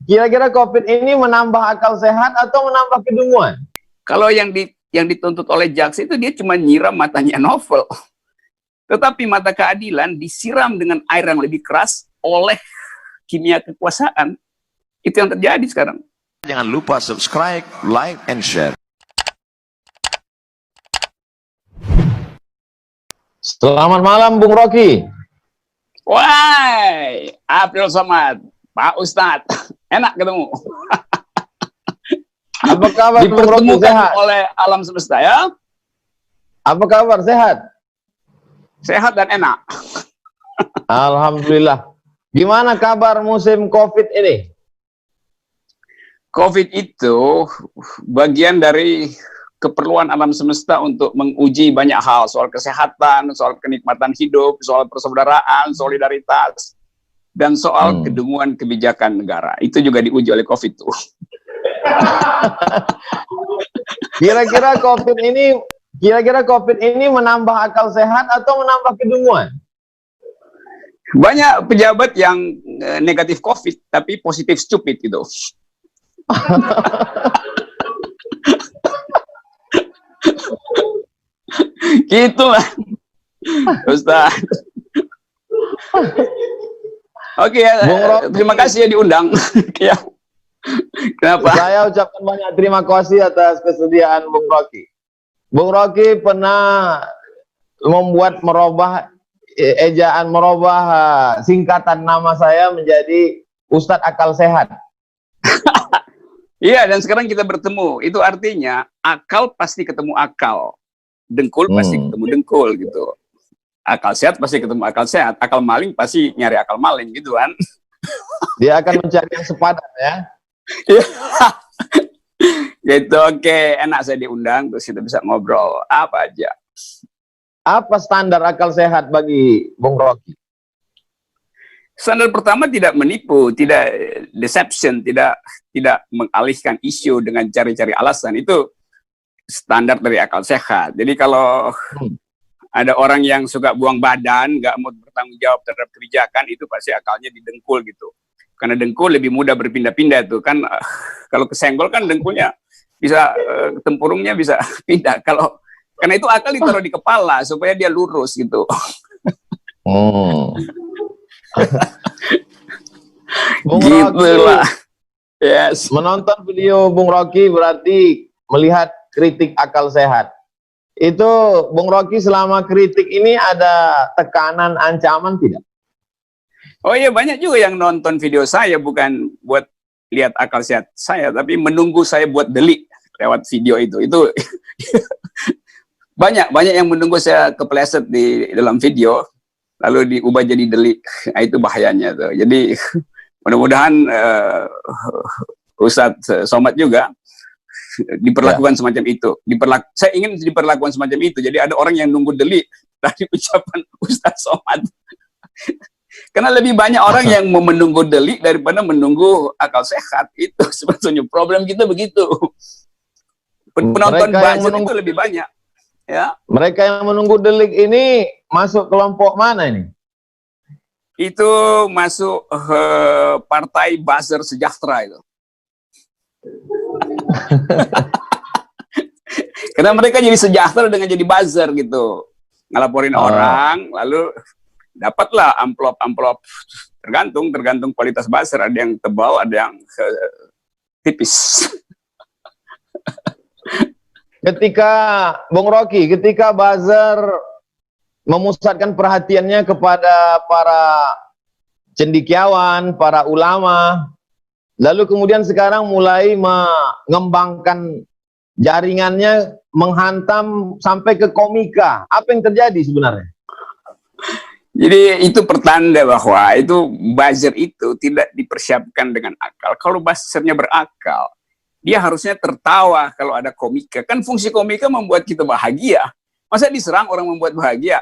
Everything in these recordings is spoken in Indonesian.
Kira-kira COVID ini menambah akal sehat atau menambah kedunguan? Kalau yang dituntut oleh jaksa itu dia cuma nyiram matanya novel. Tetapi mata keadilan disiram dengan air yang lebih keras oleh kimia kekuasaan. Itu yang terjadi sekarang. Jangan lupa subscribe, like, and share. Selamat malam, Bung Rocky. Wah, April Somad, Pak Ustadz, enak ketemu. Apa kabar, Bung Rocky? Dipertemukan Sehat? oleh alam semesta ya. Apa kabar? Sehat? Sehat dan enak. Alhamdulillah. Gimana kabar musim COVID ini? COVID itu bagian dari keperluan alam semesta untuk menguji banyak hal, soal kesehatan, soal kenikmatan hidup, soal persaudaraan, solidaritas, dan soal kedunguan kebijakan negara. Itu juga diuji oleh COVID itu. Kira-kira COVID ini menambah akal sehat atau menambah kedunguan? Banyak pejabat yang negatif COVID tapi positif stupid gitu. Gitulah, Ustaz. Oke, terima kasih ya diundang. Ya. Kenapa? Saya ucapkan banyak terima kasih atas kesediaan Bung Rocky. Bung Rocky pernah merubah singkatan nama saya menjadi Ustadz Akal Sehat. Iya, dan sekarang kita bertemu. Itu artinya akal pasti ketemu akal. Dengkul pasti ketemu dengkul gitu. Akal sehat pasti ketemu akal sehat. Akal maling pasti nyari akal maling gitu kan. Dia akan mencari yang sepadan ya. Gitu, oke. Enak saya diundang, terus kita bisa ngobrol apa aja. Apa standar akal sehat bagi Bung Rocky? Standar pertama tidak menipu, tidak deception, tidak mengalihkan isu dengan cari-cari alasan. Itu standar dari akal sehat. Jadi kalau ada orang yang suka buang badan, nggak mau bertanggung jawab terhadap kebijakan, itu pasti akalnya didengkul gitu. Karena dengkul lebih mudah berpindah-pindah tuh kan. Kalau kesenggol kan dengkulnya bisa, tempurungnya bisa pindah. Karena itu akal ditaruh di kepala supaya dia lurus gitu. Bung Gitulah. Rocky, Yes. menonton video Bung Rocky berarti melihat kritik akal sehat. Itu Bung Rocky selama kritik ini ada tekanan, ancaman tidak? Oh iya, banyak juga yang nonton video saya bukan buat lihat akal sehat saya, tapi menunggu saya buat delik lewat video itu. Itu banyak yang menunggu saya kepleset di dalam video lalu diubah jadi delik. Nah, itu bahayanya tuh. Jadi mudah-mudahan Ustadz Somad juga diperlakukan semacam itu. Saya ingin diperlakukan semacam itu. Jadi ada orang yang nunggu delik dari ucapan Ustadz Somad. Karena lebih banyak orang yang mau menunggu delik daripada menunggu akal sehat. Itu sebetulnya problem kita begitu. Penonton buzzer itu lebih banyak. Ya. Mereka yang menunggu delik ini masuk kelompok mana ini? Itu masuk partai buzzer sejahtera itu. Karena mereka jadi sejahtera dengan jadi buzzer gitu. Ngelaporin orang, lalu dapatlah amplop tergantung kualitas buzzer, ada yang tebal, ada yang tipis. Bung Rocky, ketika buzzer memusatkan perhatiannya kepada para cendekiawan, para ulama, lalu kemudian sekarang mulai mengembangkan jaringannya, menghantam sampai ke komika. Apa yang terjadi sebenarnya? Jadi itu pertanda bahwa itu buzzer itu tidak dipersiapkan dengan akal. Kalau buzzernya berakal, dia harusnya tertawa kalau ada komika. Kan fungsi komika membuat kita bahagia. Masa diserang orang membuat bahagia?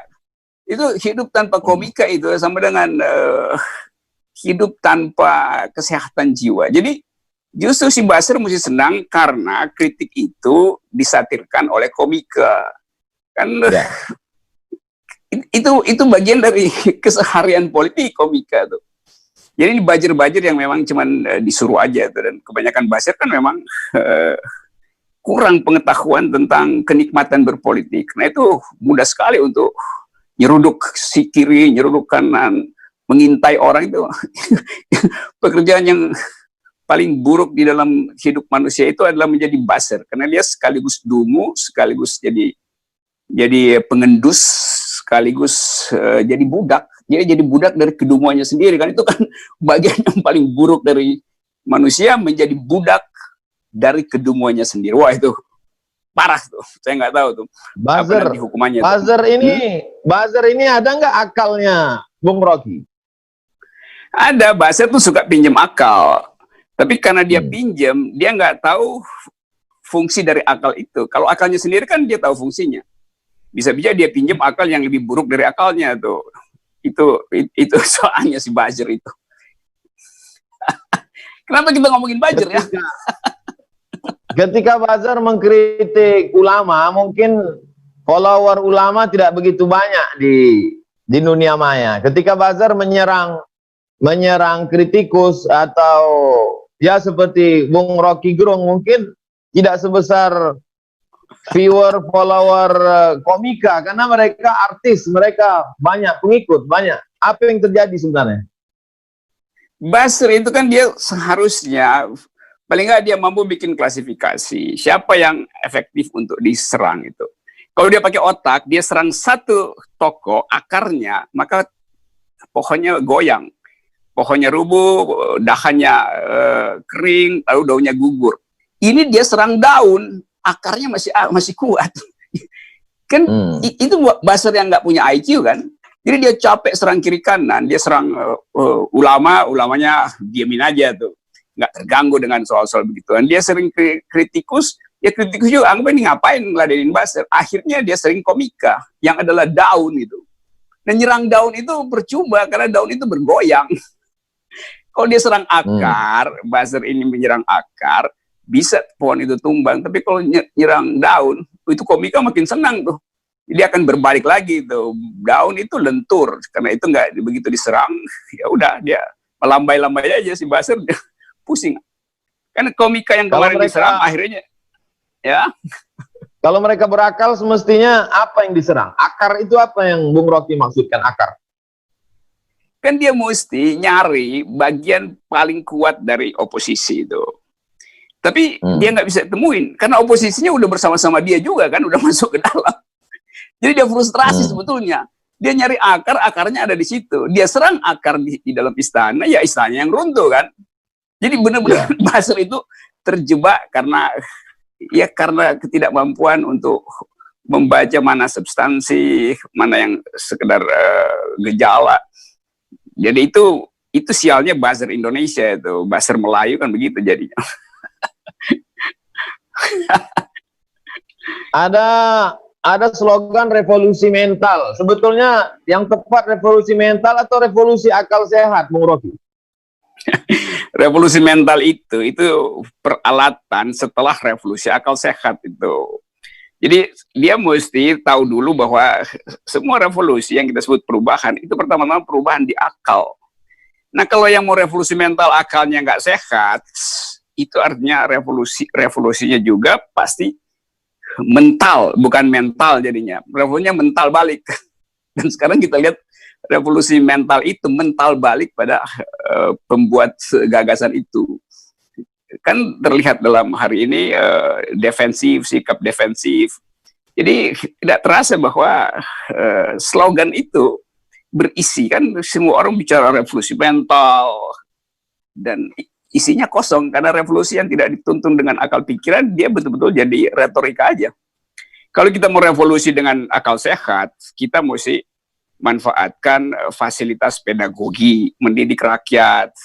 Itu hidup tanpa komika itu sama dengan hidup tanpa kesehatan jiwa. Jadi justru si buzzer mesti senang karena kritik itu disatirkan oleh komika. Kan itu bagian dari keseharian politik komika tuh. Jadi ini buzzer-buzzer yang memang cuman disuruh aja tuh, dan kebanyakan buzzer kan memang kurang pengetahuan tentang kenikmatan berpolitik. Nah itu mudah sekali untuk nyeruduk si kiri, nyeruduk kanan, mengintai orang itu. Pekerjaan yang paling buruk di dalam hidup manusia itu adalah menjadi buzzer, karena dia sekaligus dungu, sekaligus jadi pengendus, sekaligus jadi budak. Dia jadi budak dari kedunguannya sendiri, kan itu kan bagian yang paling buruk dari manusia, menjadi budak dari kedunguannya sendiri. Wah itu parah tuh, saya nggak tahu tuh Buzzer, apa nanti hukumannya. Buzzer ini ada nggak akalnya, Bung Rocky? Ada, buzzer tuh suka pinjam akal, tapi karena dia pinjam, dia nggak tahu fungsi dari akal itu. Kalau akalnya sendiri kan dia tahu fungsinya. Bisa-bisa dia pinjam akal yang lebih buruk dari akalnya tuh. Itu soalnya si buzzer itu. Kenapa kita ngomongin buzzer ya? Ketika buzzer mengkritik ulama, mungkin follower ulama tidak begitu banyak di dunia maya. Ketika buzzer menyerang kritikus atau ya seperti Bung Rocky Gerung, mungkin tidak sebesar viewer, follower komika, karena mereka artis, mereka banyak pengikut, banyak. Apa yang terjadi sebenarnya? Buzzer itu kan dia seharusnya paling nggak dia mampu bikin klasifikasi siapa yang efektif untuk diserang itu. Kalau dia pakai otak, dia serang satu toko akarnya, maka pohonnya goyang, pohonnya rubuh, dahannya kering, lalu daunnya gugur. Ini dia serang daun, akarnya masih kuat. Kan itu buzzer yang nggak punya IQ kan. Jadi dia capek serang kiri kanan, dia serang ulamanya diamin aja tuh, nggak terganggu dengan soal-soal begituan. Dia sering kritikus, ya kritikus juga anggap ini ngapain ngeladenin buzzer. Akhirnya dia sering komika yang adalah daun itu. Dan nyerang daun itu percuma karena daun itu bergoyang. Kalau dia serang akar, buzzer ini menyerang akar, bisa pohon itu tumbang. Tapi kalau nyerang daun, itu komika makin senang tuh. Dia akan berbalik lagi tuh. Daun itu lentur karena itu nggak begitu diserang, ya udah dia melambai-lambai aja si buzzer, pusing. Karena komika yang kemarin diserang akhirnya ya. Kalau mereka berakal semestinya apa yang diserang? Akar itu apa yang Bung Rocky maksudkan akar? Kan dia mesti nyari bagian paling kuat dari oposisi itu. Tapi dia nggak bisa temuin karena oposisinya udah bersama-sama dia juga kan, udah masuk ke dalam. Jadi dia frustrasi sebetulnya. Dia nyari akar, akarnya ada di situ. Dia serang akar di dalam istana, ya istana yang runtuh kan. Jadi benar-benar buzzer itu terjebak karena ketidakmampuan untuk membaca mana substansi, mana yang sekedar gejala. Jadi itu sialnya buzzer Indonesia itu, buzzer Melayu kan begitu jadinya. Ada slogan revolusi mental. Sebetulnya yang tepat revolusi mental atau revolusi akal sehat, Bung Rocky? Revolusi mental itu peralatan setelah revolusi akal sehat itu. Jadi dia mesti tahu dulu bahwa semua revolusi yang kita sebut perubahan itu pertama-tama perubahan di akal. Nah kalau yang mau revolusi mental akalnya nggak sehat, itu artinya revolusinya juga pasti mental, bukan mental jadinya. Revolusinya mental balik. Dan sekarang kita lihat revolusi mental itu mental balik pada pembuat gagasan itu. Kan terlihat dalam hari ini defensif, sikap defensif. Jadi tidak terasa bahwa slogan itu berisi, kan semua orang bicara revolusi mental dan isinya kosong karena revolusi yang tidak dituntun dengan akal pikiran, dia betul-betul jadi retorika aja. Kalau kita mau revolusi dengan akal sehat, kita mesti manfaatkan fasilitas pedagogi, mendidik rakyat,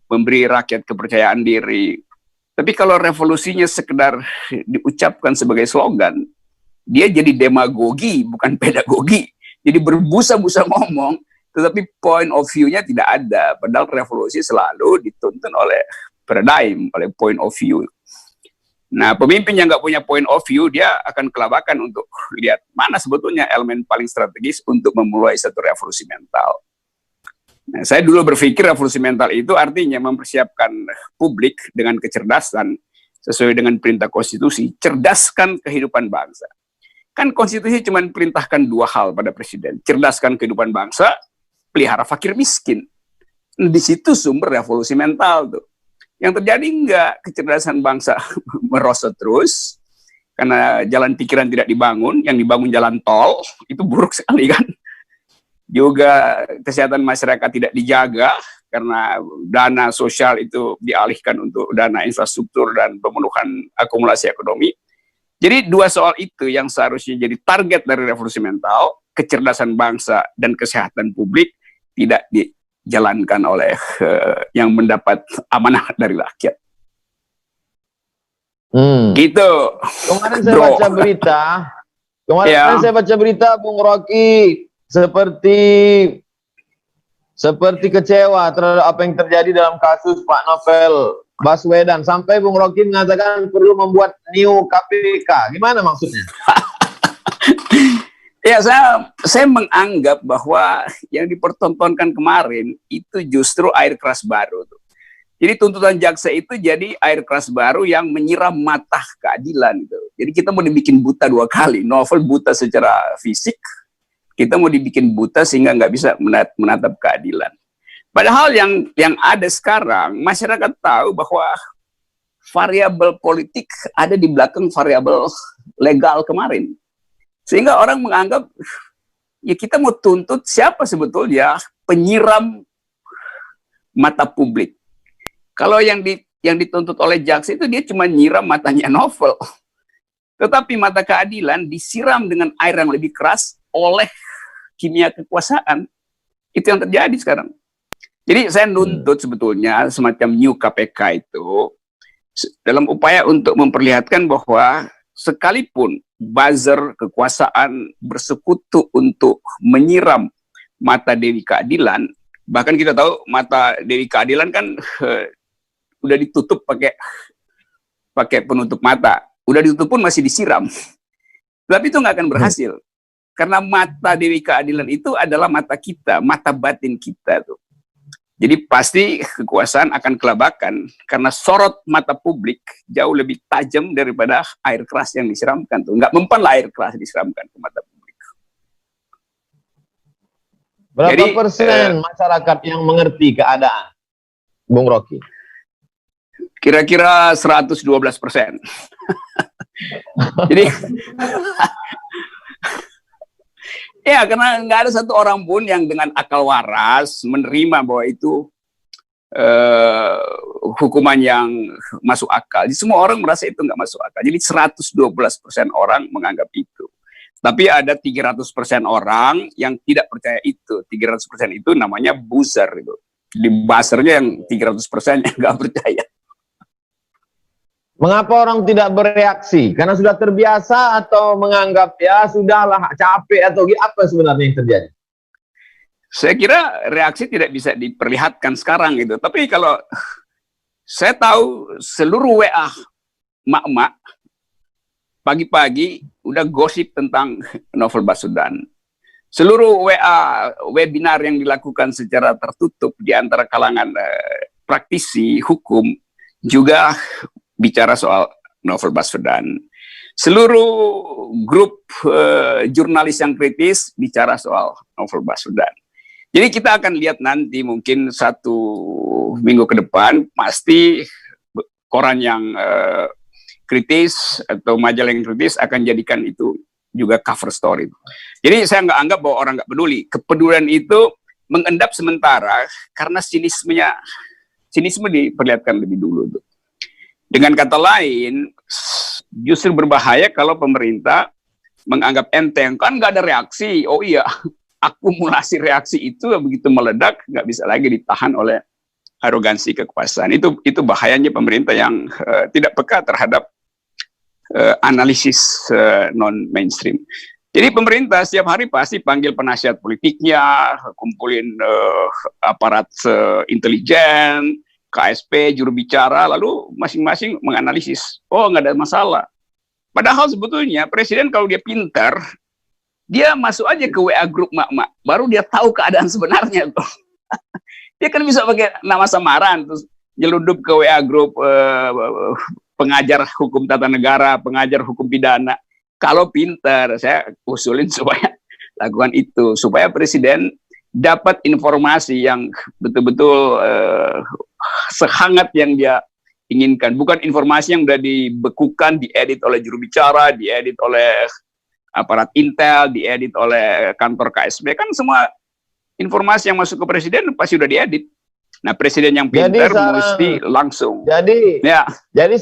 memberi rakyat kepercayaan diri. Tapi kalau revolusinya sekedar diucapkan sebagai slogan, dia jadi demagogi, bukan pedagogi. Jadi berbusa-busa ngomong, tetapi point of view-nya tidak ada. Padahal revolusi selalu dituntun oleh paradigm, oleh point of view. Nah, pemimpin yang nggak punya point of view, dia akan kelabakan untuk lihat mana sebetulnya elemen paling strategis untuk memulai satu revolusi mental. Nah, saya dulu berpikir revolusi mental itu artinya mempersiapkan publik dengan kecerdasan sesuai dengan perintah konstitusi, cerdaskan kehidupan bangsa. Kan konstitusi cuma perintahkan 2 hal pada presiden, cerdaskan kehidupan bangsa, pelihara fakir miskin. Di situ sumber revolusi mental tuh. Yang terjadi enggak, kecerdasan bangsa merosot terus, karena jalan pikiran tidak dibangun, yang dibangun jalan tol, itu buruk sekali kan. Juga kesehatan masyarakat tidak dijaga, karena dana sosial itu dialihkan untuk dana infrastruktur dan pemenuhan akumulasi ekonomi. Jadi 2 soal itu yang seharusnya jadi target dari revolusi mental, kecerdasan bangsa dan kesehatan publik, tidak dijalankan oleh yang mendapat amanah dari rakyat. Gitu. Kemarin saya baca berita, saya baca berita Bung Rocky seperti kecewa terhadap apa yang terjadi dalam kasus Pak Novel Baswedan, sampai Bung Rocky mengatakan perlu membuat new KPK. Gimana maksudnya? Ya, saya menganggap bahwa yang dipertontonkan kemarin itu justru air keras baru tuh. Jadi tuntutan jaksa itu jadi air keras baru yang menyiram mata keadilan gitu. Jadi kita mau dibikin buta 2 kali. Novel buta secara fisik, kita mau dibikin buta sehingga nggak bisa menatap keadilan. Padahal yang ada sekarang, masyarakat tahu bahwa variabel politik ada di belakang variabel legal kemarin. Sehingga orang menganggap, ya kita mau tuntut siapa sebetulnya penyiram mata publik. Kalau yang dituntut oleh jaksa itu dia cuma nyiram matanya Novel. Tetapi mata keadilan disiram dengan air yang lebih keras oleh kimia kekuasaan. Itu yang terjadi sekarang. Jadi saya nuntut sebetulnya semacam new KPK itu dalam upaya untuk memperlihatkan bahwa sekalipun buzzer kekuasaan bersekutu untuk menyiram mata Dewi Keadilan, bahkan kita tahu mata Dewi Keadilan kan udah ditutup pakai penutup mata, udah ditutup pun masih disiram, tapi itu nggak akan berhasil karena mata Dewi Keadilan itu adalah mata kita, mata batin kita tuh. Jadi pasti kekuasaan akan kelabakan karena sorot mata publik jauh lebih tajam daripada air keras yang disiramkan tuh. Nggak mempan lah air keras disiramkan ke mata publik. Berapa persen masyarakat yang mengerti keadaan, Bung Rocky? Kira-kira 112%. Jadi ya, karena nggak ada satu orang pun yang dengan akal waras menerima bahwa itu hukuman yang masuk akal. Jadi semua orang merasa itu nggak masuk akal. Jadi 112% orang menganggap itu. Tapi ada 300% orang yang tidak percaya itu. 300% itu namanya buzzer itu. Di buzzernya yang 300% yang nggak percaya. Mengapa orang tidak bereaksi? Karena sudah terbiasa atau menganggap ya sudahlah capek atau apa sebenarnya yang terjadi? Saya kira reaksi tidak bisa diperlihatkan sekarang gitu. Tapi kalau saya tahu seluruh WA mak-mak pagi-pagi udah gosip tentang Novel Baswedan. Seluruh WA webinar yang dilakukan secara tertutup di antara kalangan praktisi hukum juga bicara soal Novel Baswedan. Seluruh grup jurnalis yang kritis bicara soal Novel Baswedan. Jadi kita akan lihat nanti mungkin 1 minggu ke depan pasti koran yang kritis atau majalah yang kritis akan jadikan itu juga cover story. Jadi saya nggak anggap bahwa orang nggak peduli. Kepedulian itu mengendap sementara karena sinisme diperlihatkan lebih dulu tuh. Dengan kata lain, justru berbahaya kalau pemerintah menganggap enteng, kan nggak ada reaksi. Oh iya, akumulasi reaksi itu begitu meledak, nggak bisa lagi ditahan oleh arogansi kekuasaan. Itu bahayanya pemerintah yang tidak peka terhadap analisis non-mainstream. Jadi pemerintah setiap hari pasti panggil penasihat politiknya, kumpulin aparat intelijen, KSP, juru bicara, lalu masing-masing menganalisis. Oh, nggak ada masalah. Padahal sebetulnya presiden kalau dia pintar, dia masuk aja ke WA grup mak-mak, baru dia tahu keadaan sebenarnya tuh. Dia kan bisa pakai nama samaran, terus nyelundup ke WA grup pengajar hukum tata negara, pengajar hukum pidana. Kalau pinter, saya usulin supaya lakukan itu, supaya presiden dapat informasi yang betul-betul sehangat yang dia inginkan. Bukan informasi yang udah dibekukan, diedit oleh juru bicara, diedit oleh aparat intel, diedit oleh kantor KSB. Kan semua informasi yang masuk ke presiden pasti udah diedit. Nah, presiden yang pintar mesti langsung. Jadi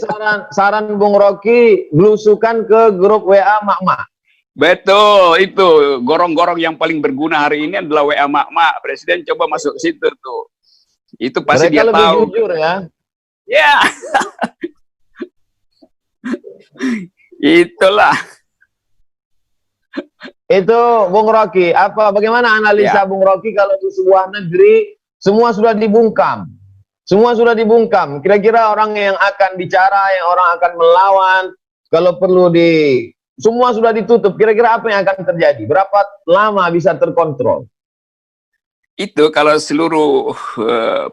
saran Bung Rocky, belusukan ke grup WA Mak-Mak. Betul, itu gorong-gorong yang paling berguna hari ini adalah WA Mak-Mak. Presiden coba masuk ke situ tuh. Itu pasti Mereka dia lebih tahu. Jujur ya. Ya. Itulah. Itu Bung Rocky. Bagaimana analisa Bung Rocky kalau di sebuah negeri semua sudah dibungkam. Semua sudah dibungkam. Kira-kira orang yang akan bicara, yang orang akan melawan, kalau perlu semua sudah ditutup. Kira-kira apa yang akan terjadi? Berapa lama bisa terkontrol? Itu kalau seluruh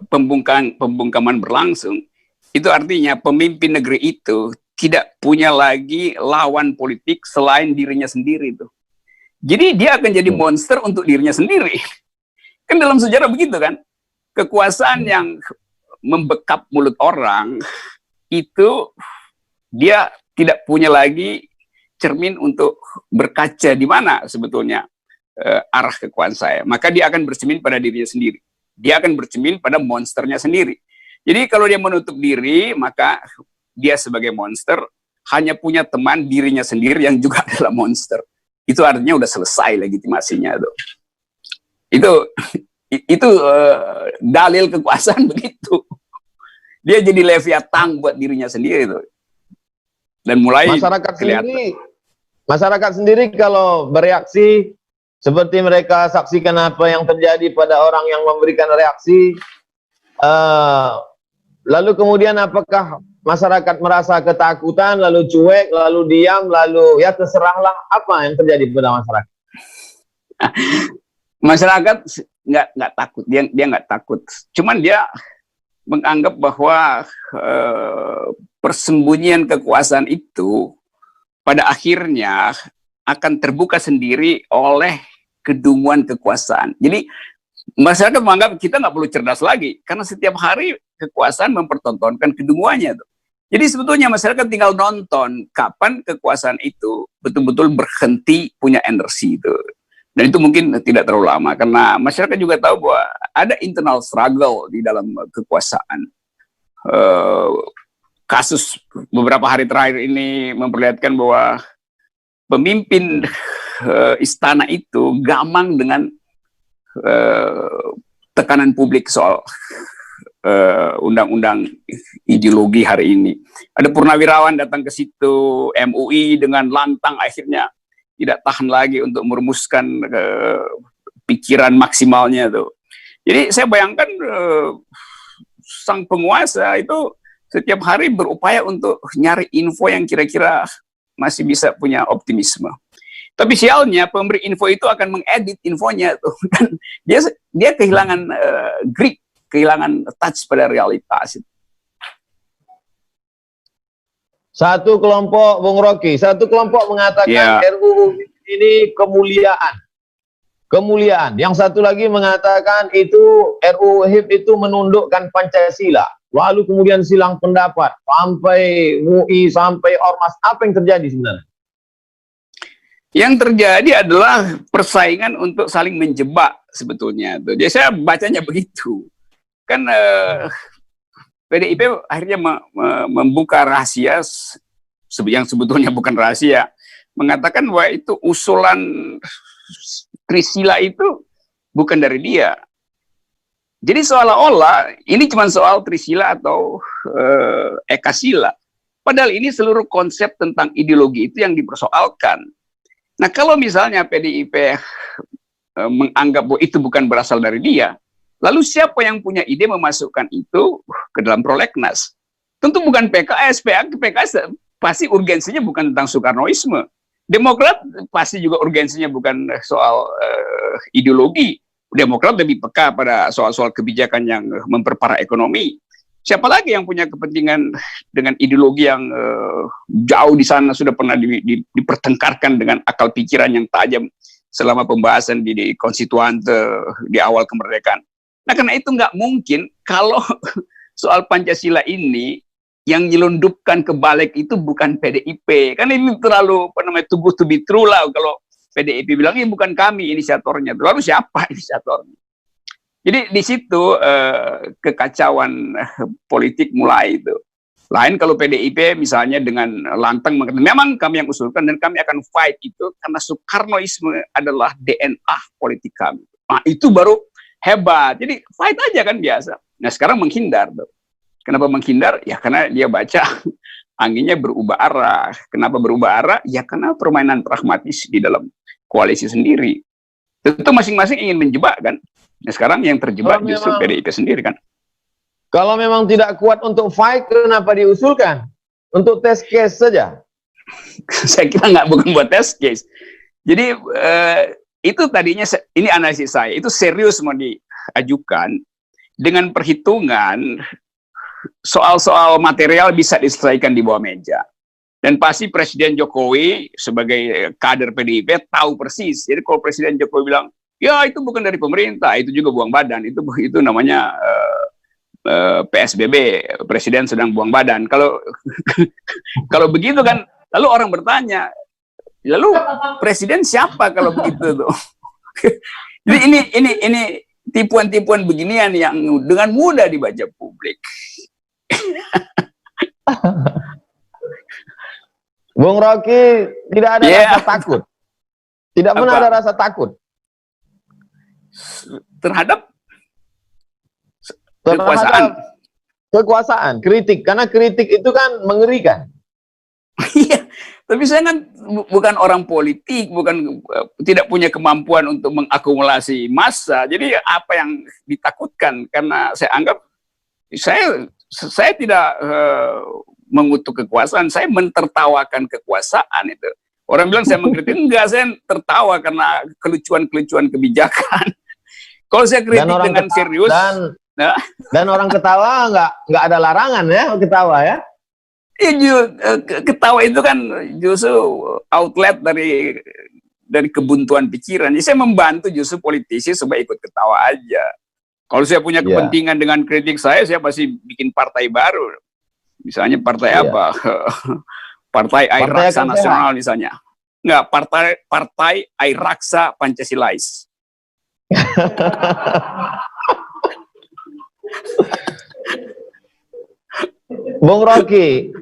pembungkaman berlangsung, itu artinya pemimpin negeri itu tidak punya lagi lawan politik selain dirinya sendiri itu. Jadi dia akan jadi monster untuk dirinya sendiri. Kan dalam sejarah begitu kan? Kekuasaan yang membekap mulut orang itu dia tidak punya lagi cermin untuk berkaca di mana sebetulnya arah kekuasaan saya. Maka dia akan bercermin pada dirinya sendiri. Dia akan bercermin pada monsternya sendiri. Jadi kalau dia menutup diri, maka dia sebagai monster hanya punya teman dirinya sendiri yang juga adalah monster. Itu artinya udah selesai legitimasinya tuh. Itu dalil kekuasaan begitu. Dia jadi Leviathan buat dirinya sendiri tuh. Dan mulai masyarakat sendiri kalau bereaksi seperti mereka saksikan apa yang terjadi pada orang yang memberikan reaksi, lalu kemudian apakah masyarakat merasa ketakutan, lalu cuek, lalu diam, lalu ya terserahlah, apa yang terjadi pada masyarakat? Masyarakat nggak takut, dia nggak takut. Cuman dia menganggap bahwa persembunyian kekuasaan itu pada akhirnya akan terbuka sendiri oleh kedunguan kekuasaan. Jadi masyarakat menganggap kita nggak perlu cerdas lagi karena setiap hari kekuasaan mempertontonkan kedunguannya tuh. Jadi sebetulnya masyarakat tinggal nonton kapan kekuasaan itu betul-betul berhenti punya energi itu. Dan itu mungkin tidak terlalu lama, karena masyarakat juga tahu bahwa ada internal struggle di dalam kekuasaan. Kasus beberapa hari terakhir ini memperlihatkan bahwa pemimpin istana itu gamang dengan tekanan publik soal undang-undang ideologi hari ini. Ada purnawirawan datang ke situ, MUI dengan lantang akhirnya tidak tahan lagi untuk merumuskan pikiran maksimalnya tuh. Jadi saya bayangkan sang penguasa itu setiap hari berupaya untuk nyari info yang kira-kira masih bisa punya optimisme. Tapi sialnya pemberi info itu akan mengedit infonya tuh, dan dia kehilangan grip, kehilangan touch pada realitas. Satu kelompok, Bung Rocky, satu kelompok mengatakan RUU ini kemuliaan. Kemuliaan. Yang satu lagi mengatakan itu RUU HIP itu menundukkan Pancasila. Lalu kemudian silang pendapat sampai MUI, sampai Ormas. Apa yang terjadi sebenarnya? Yang terjadi adalah persaingan untuk saling menjebak sebetulnya. Jadi saya bacanya begitu. Kan PDIP akhirnya membuka rahasia yang sebetulnya bukan rahasia, mengatakan bahwa itu usulan Trisila itu bukan dari dia. Jadi seolah-olah ini cuma soal Trisila atau Ekasila. Padahal ini seluruh konsep tentang ideologi itu yang dipersoalkan. Nah, kalau misalnya PDIP menganggap bahwa itu bukan berasal dari dia, lalu siapa yang punya ide memasukkan itu ke dalam prolegnas? Tentu bukan PKS. PKS pasti urgensinya bukan tentang Soekarnoisme. Demokrat pasti juga urgensinya bukan soal ideologi. Demokrat lebih peka pada soal-soal kebijakan yang memperparah ekonomi. Siapa lagi yang punya kepentingan dengan ideologi yang jauh di sana sudah pernah dipertengkarkan dengan akal pikiran yang tajam selama pembahasan di konstituante di awal kemerdekaan. Nah, karena itu nggak mungkin kalau soal Pancasila ini yang nyelundupkan ke balik itu bukan PDIP. Kan ini terlalu too good to be true lah kalau PDIP bilang ini bukan kami inisiatornya. Lalu siapa inisiatornya? Jadi di situ kekacauan politik mulai itu. Lain kalau PDIP misalnya dengan lantang mengatakan memang kami yang usulkan dan kami akan fight itu karena Soekarnoisme adalah DNA politik kami. Nah, itu baru hebat. Jadi fight aja kan biasa. Nah, sekarang menghindar tuh. Kenapa menghindar? Ya karena dia baca anginnya berubah arah. Kenapa berubah arah? Ya karena permainan pragmatis di dalam koalisi sendiri. Tentu masing-masing ingin menjebak kan. Nah, sekarang yang terjebak justru PDIP sendiri kan. Kalau memang tidak kuat untuk fight, kenapa diusulkan? Untuk test case saja. Saya kira bukan buat test case. Jadi itu tadinya, ini analisis saya, itu serius mau diajukan dengan perhitungan soal-soal material bisa diselesaikan di bawah meja. Dan pasti Presiden Jokowi sebagai kader PDIP tahu persis. Jadi kalau Presiden Jokowi bilang, ya itu bukan dari pemerintah, itu juga buang badan, itu namanya PSBB, Presiden sedang buang badan. Kalau kalau begitu kan, lalu orang bertanya, lalu Presiden siapa kalau begitu tuh? Jadi ini tipuan-tipuan beginian yang dengan mudah dibaca publik. Bung Rocky tidak ada rasa takut. Tidak pernah ada rasa takut terhadap kekuasaan, kritik, karena kritik itu kan mengerikan. Iya, tapi saya kan bukan orang politik, tidak punya kemampuan untuk mengakumulasi massa. Jadi apa yang ditakutkan? Karena saya anggap saya tidak mengutuk kekuasaan, saya mentertawakan kekuasaan itu. Orang bilang saya mengkritik, enggak, saya tertawa karena kelucuan-kelucuan kebijakan. Kalau saya kritik dengan serius, dan orang ketawa nggak ada larangan ya ketawa ya. Ketawa itu kan justru outlet dari kebuntuan pikiran. Jadi saya membantu justru politisi supaya ikut ketawa aja. Kalau saya punya kepentingan dengan kritik saya pasti bikin partai baru. Misalnya partai apa? Partai Air Raksa Nasional misalnya. Enggak, partai Air Raksa Pancasilais. Bung Rocky,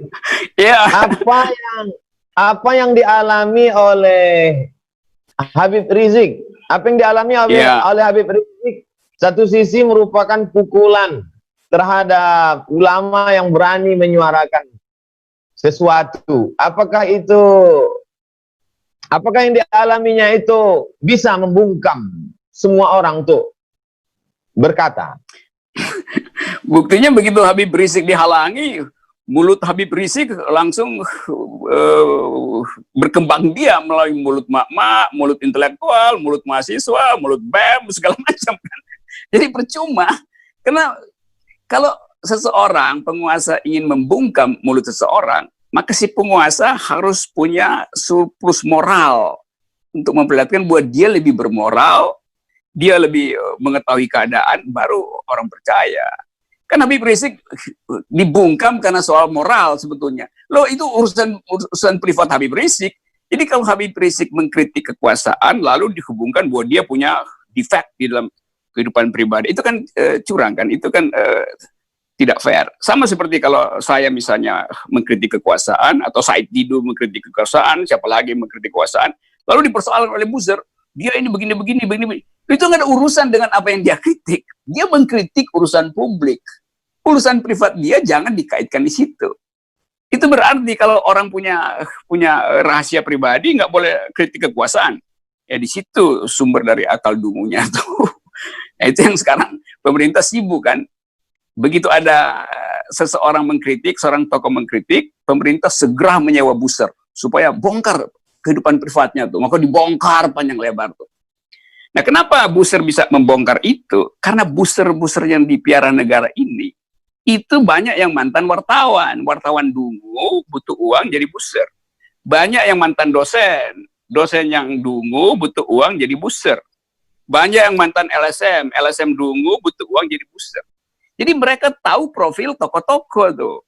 apa yang dialami oleh Habib Rizik? Apa yang dialami oleh Habib Rizik? Satu sisi merupakan pukulan terhadap ulama yang berani menyuarakan sesuatu. Apakah yang dialaminya itu bisa membungkam semua orang tuh berkata? Buktinya begitu Habib Rizik dihalangi, mulut Habib Rizik langsung berkembang biak melalui mulut mak-mak, mulut intelektual, mulut mahasiswa, mulut BEM, segala macam. Jadi percuma, karena kalau seseorang penguasa ingin membungkam mulut seseorang, maka si penguasa harus punya surplus moral untuk memperlihatkan bahwa dia lebih bermoral, dia lebih mengetahui keadaan, baru orang percaya. Kan Habib Rizik dibungkam karena soal moral sebetulnya. Loh, itu urusan privat Habib Rizik. Jadi kalau Habib Rizik mengkritik kekuasaan, lalu dihubungkan bahwa dia punya defect di dalam kehidupan pribadi, itu kan curang kan, itu kan tidak fair. Sama seperti kalau saya misalnya mengkritik kekuasaan, atau Said Didu mengkritik kekuasaan, siapa lagi mengkritik kekuasaan, lalu dipersoalkan oleh buzzer, dia ini begini. Itu nggak ada urusan dengan apa yang dia kritik. Dia mengkritik urusan publik. Urusan privat dia jangan dikaitkan di situ. Itu berarti kalau orang punya rahasia pribadi nggak boleh kritik kekuasaan. Ya di situ sumber dari akal dungunya tuh. Nah, itu yang sekarang pemerintah sibuk kan. Begitu ada seseorang mengkritik, seorang tokoh mengkritik, pemerintah segera menyewa buzzer supaya bongkar kehidupan privatnya tuh. Maka dibongkar panjang lebar tuh. Nah, kenapa Buzzer bisa membongkar itu? Karena buzzer-buzzer yang dipiara negara ini, itu banyak yang mantan wartawan. Wartawan dungu, butuh uang jadi buzzer. Banyak yang mantan dosen. Dosen yang dungu, butuh uang jadi buzzer. Banyak yang mantan LSM. LSM dungu, butuh uang jadi buzzer. Jadi mereka tahu profil tokoh-tokoh tuh.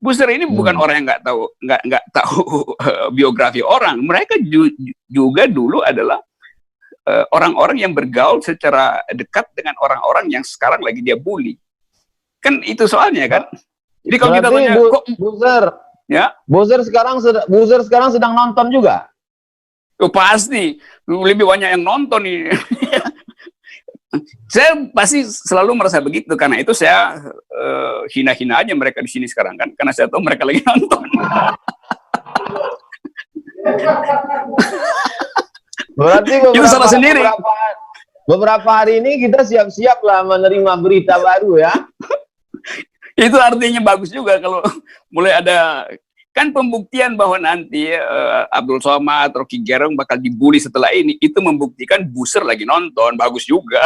Buzzer ini bukan orang yang nggak tahu biografi orang. Mereka juga dulu adalah orang-orang yang bergaul secara dekat dengan orang-orang yang sekarang lagi dia bully. Kan itu soalnya kan. Jadi kalau kita tanya kok Buzzer sekarang sedang nonton juga. Oh, pasti lebih banyak yang nonton nih. Saya pasti selalu merasa begitu, karena itu saya hina-hina aja mereka di sini sekarang kan, karena saya tahu mereka lagi nonton. Berarti beberapa hari ini kita siap-siap lah menerima berita baru ya. Itu artinya bagus juga kalau mulai ada kan pembuktian bahwa nanti Abdul Somad, Rocky Gerung bakal dibully setelah ini, itu membuktikan Buzzer lagi nonton, bagus juga.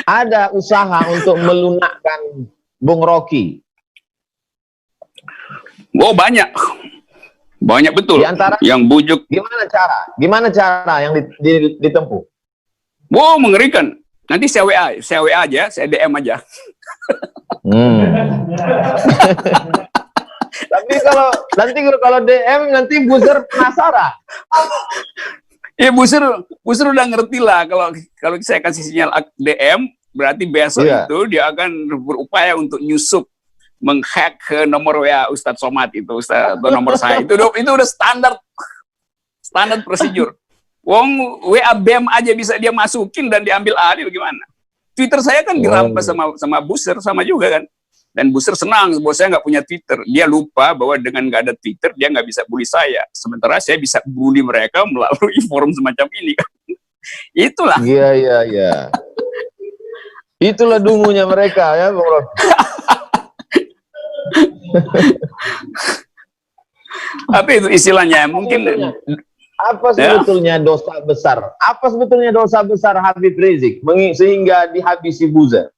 Ada usaha untuk melunakkan Bung Rocky. Oh, banyak betul. Di antara yang bujuk. Gimana cara yang ditempuh? Wow, mengerikan. Nanti saya WA aja, saya DM aja. Tapi kalau DM nanti Buzzer penasaran. Ya Buzzer udah ngerti lah, kalau saya kasih sinyal DM, berarti besok itu dia akan berupaya untuk nyusup, menghack ke nomor WA Ustadz Somad itu, atau nomor saya. Itu udah standar prosedur. Wong WA BEM aja bisa dia masukin dan diambil alih, bagaimana? Twitter saya kan dirampas sama Buzzer, sama juga kan. Dan Buzzer senang bahwa saya nggak punya Twitter. Dia lupa bahwa dengan nggak ada Twitter dia nggak bisa bully saya. Sementara saya bisa bully mereka melalui forum semacam ini kan. Itulah. Iya. Itulah dungunya mereka ya, Bung Rocky. Apa itu istilahnya? Mungkin apa sebetulnya dosa besar? Apa sebetulnya dosa besar Habib Rizik sehingga dihabisi Buzzer?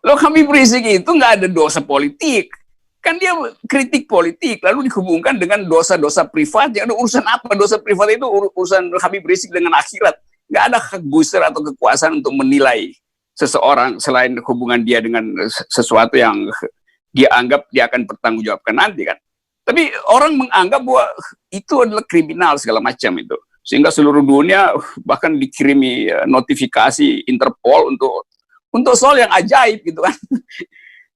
Loh, Habib Rizik itu nggak ada dosa politik. Kan dia kritik politik, lalu dihubungkan dengan dosa-dosa privat. Yang ada urusan apa? Dosa privat itu urusan Habib Rizik dengan akhirat. Nggak ada hak Buzzer atau kekuasaan untuk menilai seseorang selain hubungan dia dengan sesuatu yang dia anggap dia akan bertanggungjawabkan nanti kan. Tapi orang menganggap bahwa itu adalah kriminal segala macam itu. Sehingga seluruh dunia bahkan dikirimi notifikasi Interpol untuk soal yang ajaib gitu kan.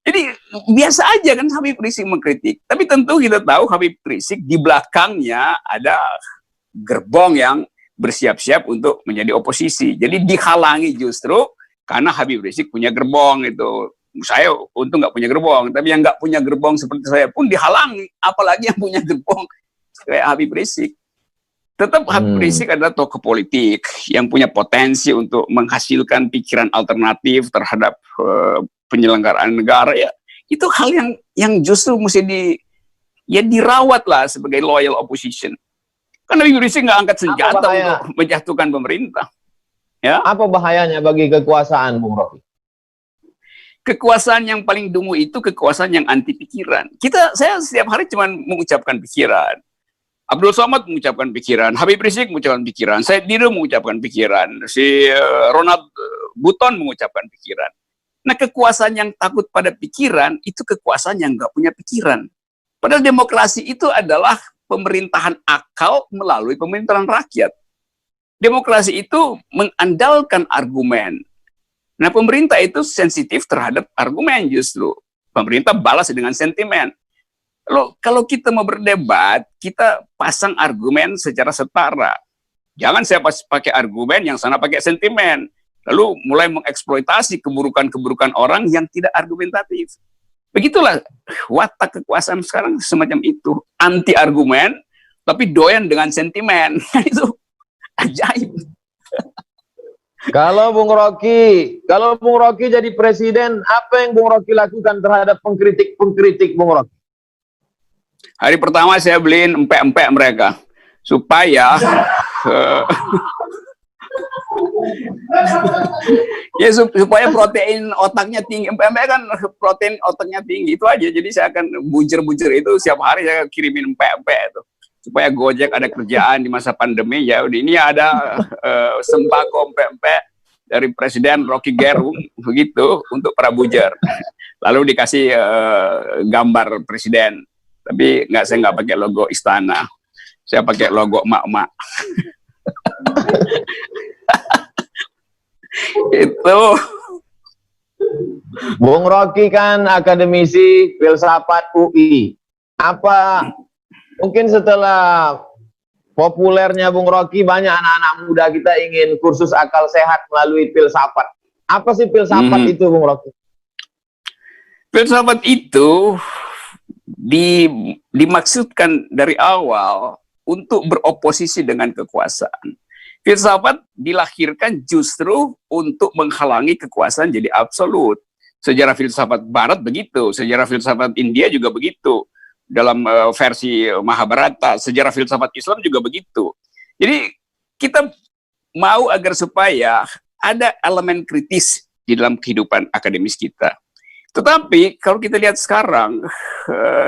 Jadi biasa aja kan Habib Rizik mengkritik. Tapi tentu kita tahu Habib Rizik di belakangnya ada gerbong yang bersiap-siap untuk menjadi oposisi. Jadi dihalangi justru karena Habib Rizik punya gerbong itu. Saya untung nggak punya gerbong, tapi yang nggak punya gerbong seperti saya pun dihalangi, apalagi yang punya gerbong kayak Habib Rizik. Tetap Habib Rizik adalah tokoh politik yang punya potensi untuk menghasilkan pikiran alternatif terhadap penyelenggaraan negara ya. Itu hal yang justru mesti dirawat lah sebagai loyal opposition. Karena Habib Rizik nggak angkat senjata untuk menjatuhkan pemerintah. Ya. Apa bahayanya bagi kekuasaan, Bung Rocky? Kekuasaan yang paling dungu itu kekuasaan yang anti pikiran. Saya setiap hari cuma mengucapkan pikiran. Abdul Somad mengucapkan pikiran, Habib Rizik mengucapkan pikiran, Said Didu mengucapkan pikiran, si Ronald Buton mengucapkan pikiran. Nah, kekuasaan yang takut pada pikiran itu kekuasaan yang nggak punya pikiran. Padahal demokrasi itu adalah pemerintahan akal melalui pemerintahan rakyat. Demokrasi itu mengandalkan argumen. Nah, pemerintah itu sensitif terhadap argumen justru. Pemerintah balas dengan sentimen. Kalau kita mau berdebat, kita pasang argumen secara setara. Jangan saya pakai argumen, yang sana pakai sentimen. Lalu mulai mengeksploitasi keburukan-keburukan orang yang tidak argumentatif. Begitulah watak kekuasaan sekarang semacam itu. Anti argumen, tapi doyan dengan sentimen. Itu ajaib. Kalau Bung Rocky jadi presiden, apa yang Bung Rocky lakukan terhadap pengkritik Bung Rocky? Hari pertama saya beliin empek-empek mereka. supaya ya supaya protein otaknya tinggi. Empek kan protein otaknya tinggi, itu aja. Jadi saya akan bujur-bujur itu setiap hari saya kirimin empek itu supaya Gojek ada kerjaan di masa pandemi. Ya udah, ini ada sembako empek-empek dari Presiden Rocky Gerung begitu untuk para bujur. Lalu dikasih gambar presiden, tapi saya nggak pakai logo istana, saya pakai logo emak-emak. Itu. Bung Rocky kan akademisi filsafat UI. Apa mungkin setelah populernya Bung Rocky, banyak anak-anak muda kita ingin kursus akal sehat melalui filsafat. Apa sih filsafat itu, Bung Rocky? Filsafat itu dimaksudkan dari awal untuk beroposisi dengan kekuasaan. Filsafat dilahirkan justru untuk menghalangi kekuasaan jadi absolut. Sejarah filsafat Barat begitu, sejarah filsafat India juga begitu. Dalam versi Mahabharata, sejarah filsafat Islam juga begitu. Jadi kita mau agar supaya ada elemen kritis di dalam kehidupan akademis kita. Tetapi kalau kita lihat sekarang,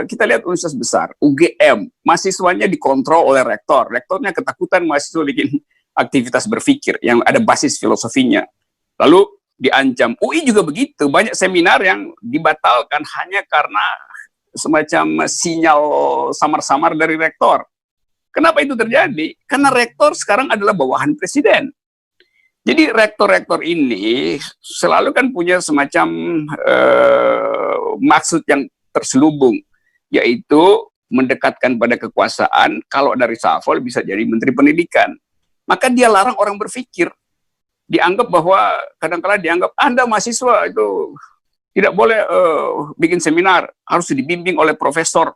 kita lihat universitas besar, UGM, mahasiswanya dikontrol oleh rektor. Rektornya ketakutan mahasiswa bikin aktivitas berpikir yang ada basis filosofinya. Lalu diancam. UI juga begitu, banyak seminar yang dibatalkan hanya karena semacam sinyal samar-samar dari rektor. Kenapa itu terjadi? Karena rektor sekarang adalah bawahan presiden. Jadi rektor-rektor ini selalu kan punya semacam maksud yang terselubung, yaitu mendekatkan pada kekuasaan. Kalau dari reshuffle bisa jadi menteri pendidikan. Maka dia larang orang berpikir. Dianggap bahwa kadang-kala dianggap Anda mahasiswa itu tidak boleh bikin seminar, harus dibimbing oleh profesor.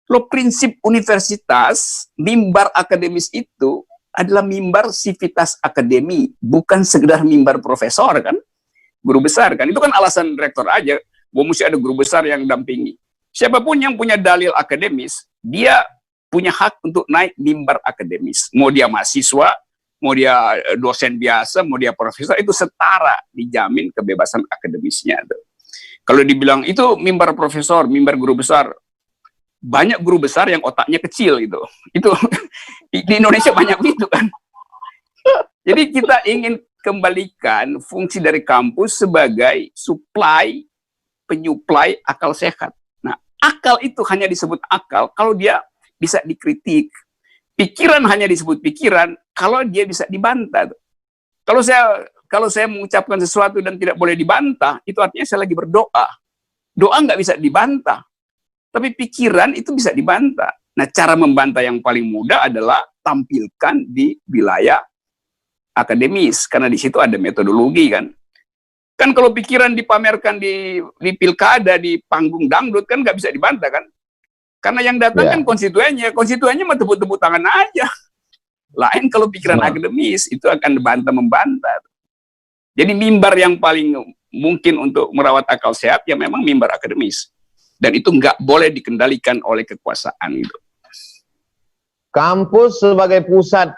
Loh, prinsip universitas, mimbar akademis itu adalah mimbar sivitas akademi, bukan sekedar mimbar profesor kan, guru besar kan. Itu kan alasan rektor aja, bahwa mesti ada guru besar yang dampingi. Siapapun yang punya dalil akademis, dia punya hak untuk naik mimbar akademis. Mau dia mahasiswa, mau dia dosen biasa, mau dia profesor, itu setara, dijamin kebebasan akademisnya. Kalau dibilang itu mimbar profesor, mimbar guru besar, banyak guru besar yang otaknya kecil gitu. Itu di Indonesia banyak itu kan. Jadi kita ingin kembalikan fungsi dari kampus sebagai supply, penyuplai akal sehat. Nah, akal itu hanya disebut akal kalau dia bisa dikritik. Pikiran hanya disebut pikiran kalau dia bisa dibantah. Kalau saya mengucapkan sesuatu dan tidak boleh dibantah, itu artinya saya lagi berdoa. Doa nggak bisa dibantah. Tapi pikiran itu bisa dibantah. Nah, cara membantah yang paling mudah adalah tampilkan di wilayah akademis. Karena di situ ada metodologi kan. Kan kalau pikiran dipamerkan di pilkada, di panggung dangdut, kan nggak bisa dibantah kan. Karena yang datang kan konstituennya mah tepuk-tepuk tangan aja. Lain kalau pikiran akademis, itu akan membantah. Jadi mimbar yang paling mungkin untuk merawat akal sehat, ya memang mimbar akademis. Dan itu nggak boleh dikendalikan oleh kekuasaan itu. Kampus sebagai pusat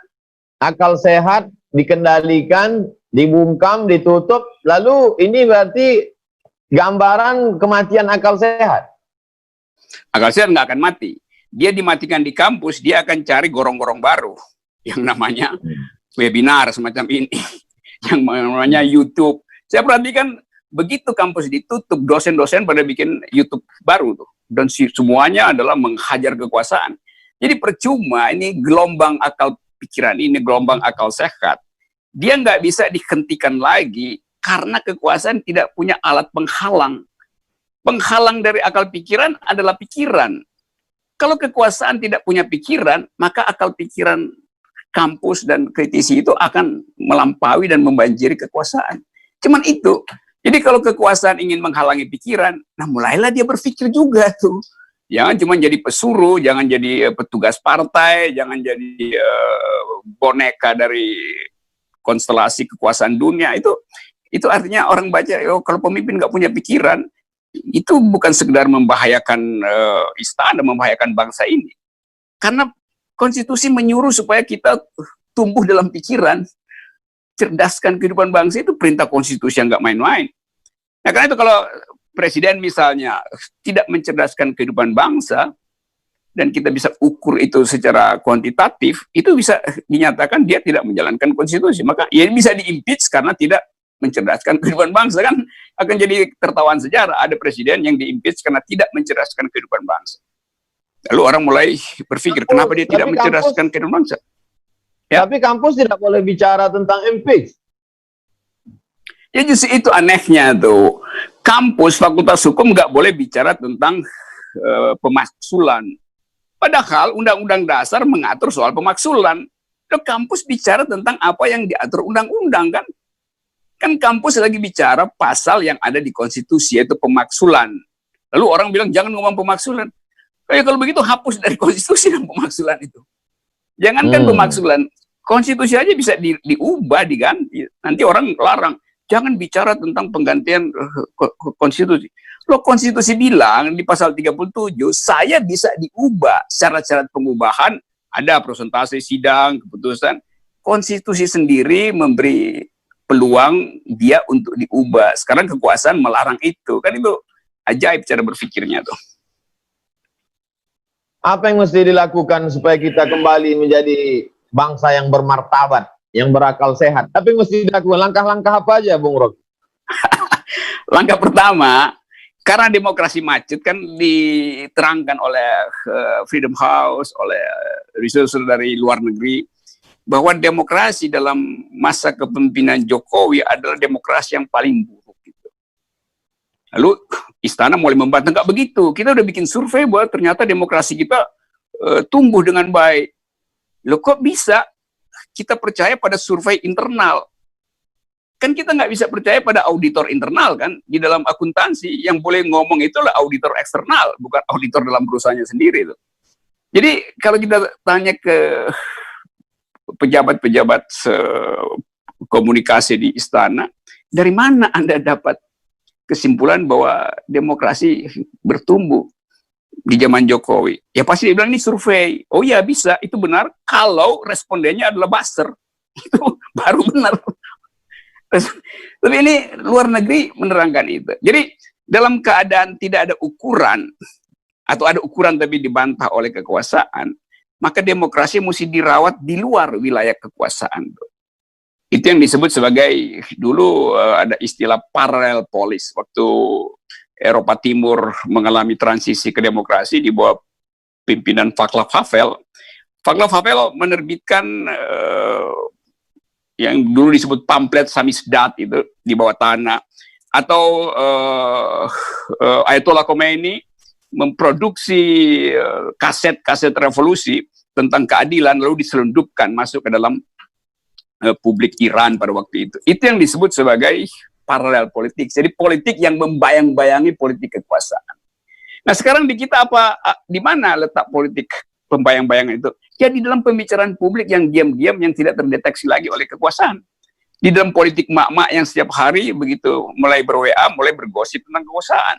akal sehat dikendalikan, dibungkam, ditutup, lalu ini berarti gambaran kematian akal sehat. Akal sehat nggak akan mati. Dia dimatikan di kampus, dia akan cari gorong-gorong baru yang namanya webinar semacam ini, yang namanya YouTube. Saya perhatikan begitu kampus ditutup, dosen-dosen pada bikin YouTube baru tuh, dan semuanya adalah menghajar kekuasaan. Jadi percuma ini gelombang akal pikiran ini, gelombang akal sehat, dia nggak bisa dihentikan lagi karena kekuasaan tidak punya alat penghalang. Penghalang dari akal pikiran adalah pikiran. Kalau kekuasaan tidak punya pikiran, maka akal pikiran kampus dan kritisi itu akan melampaui dan membanjiri kekuasaan. Cuman itu. Jadi kalau kekuasaan ingin menghalangi pikiran, nah mulailah dia berpikir juga tuh. Jangan cuma jadi pesuruh, jangan jadi petugas partai, jangan jadi boneka dari konstelasi kekuasaan dunia. Itu artinya orang baca, kalau pemimpin nggak punya pikiran, itu bukan sekedar membahayakan istana, membahayakan bangsa ini. Karena konstitusi menyuruh supaya kita tumbuh dalam pikiran, cerdaskan kehidupan bangsa, itu perintah konstitusi yang nggak main-main. Nah, karena itu kalau presiden misalnya tidak mencerdaskan kehidupan bangsa, dan kita bisa ukur itu secara kuantitatif, itu bisa dinyatakan dia tidak menjalankan konstitusi. Maka ya bisa di-impeach karena tidak mencerdaskan kehidupan bangsa. Kan akan jadi tertawaan sejarah, ada presiden yang di-impeach karena tidak mencerdaskan kehidupan bangsa. Lalu orang mulai berpikir, kenapa dia tidak mencerdaskan kehidupan bangsa? Ya. Tapi kampus tidak boleh bicara tentang impeach. Ya justru itu anehnya tuh. Kampus Fakultas Hukum nggak boleh bicara tentang pemaksulan. Padahal Undang-Undang Dasar mengatur soal pemaksulan. Loh, kampus bicara tentang apa yang diatur undang-undang kan? Kan kampus lagi bicara pasal yang ada di konstitusi, yaitu pemaksulan. Lalu orang bilang jangan ngomong pemaksulan. Kalau begitu hapus dari konstitusi dan pemaksulan itu. Jangankan pemaksulan, konstitusi aja bisa diubah, diganti. Nanti orang larang, jangan bicara tentang penggantian konstitusi. Loh, konstitusi bilang di pasal 37, saya bisa diubah. Syarat-syarat pengubahan, ada presentasi sidang, keputusan. Konstitusi sendiri memberi peluang dia untuk diubah. Sekarang kekuasaan melarang itu. Kan itu ajaib cara berpikirnya tuh. Apa yang mesti dilakukan supaya kita kembali menjadi bangsa yang bermartabat, yang berakal sehat? Apa yang mesti dilakukan? Langkah-langkah apa aja, Bung Rocky? Langkah pertama, karena demokrasi macet kan diterangkan oleh Freedom House, oleh researcher dari luar negeri, bahwa demokrasi dalam masa kepemimpinan Jokowi adalah demokrasi yang paling buruk. Gitu. Lalu Istana mulai membantah, nggak begitu. Kita udah bikin survei bahwa ternyata demokrasi kita tumbuh dengan baik. Loh, kok bisa kita percaya pada survei internal? Kan kita nggak bisa percaya pada auditor internal kan? Di dalam akuntansi yang boleh ngomong itulah auditor eksternal, bukan auditor dalam perusahaannya sendiri. Tuh. Jadi kalau kita tanya ke pejabat-pejabat komunikasi di istana, dari mana Anda dapat kesimpulan bahwa demokrasi bertumbuh di zaman Jokowi? Ya pasti dia bilang ini survei. Oh ya bisa, itu benar kalau respondennya adalah buzzer. Itu baru benar. Tapi ini luar negeri menerangkan itu. Jadi dalam keadaan tidak ada ukuran, atau ada ukuran tapi dibantah oleh kekuasaan, maka demokrasi mesti dirawat di luar wilayah kekuasaan. Itu yang disebut sebagai, dulu ada istilah parallel polis, waktu Eropa Timur mengalami transisi ke demokrasi di bawah pimpinan Václav Havel. Václav Havel menerbitkan yang dulu disebut pamflet samizdat itu di bawah tanah, atau Ayatollah Khomeini memproduksi kaset-kaset revolusi tentang keadilan lalu diselundupkan masuk ke dalam publik Iran pada waktu itu. Itu yang disebut sebagai paralel politik. Jadi politik yang membayang-bayangi politik kekuasaan. Nah sekarang di kita apa? Di mana letak politik pembayang-bayangan itu? Ya di dalam pembicaraan publik yang diam-diam yang tidak terdeteksi lagi oleh kekuasaan. Di dalam politik mak-mak yang setiap hari begitu mulai ber-WA, mulai bergosip tentang kekuasaan.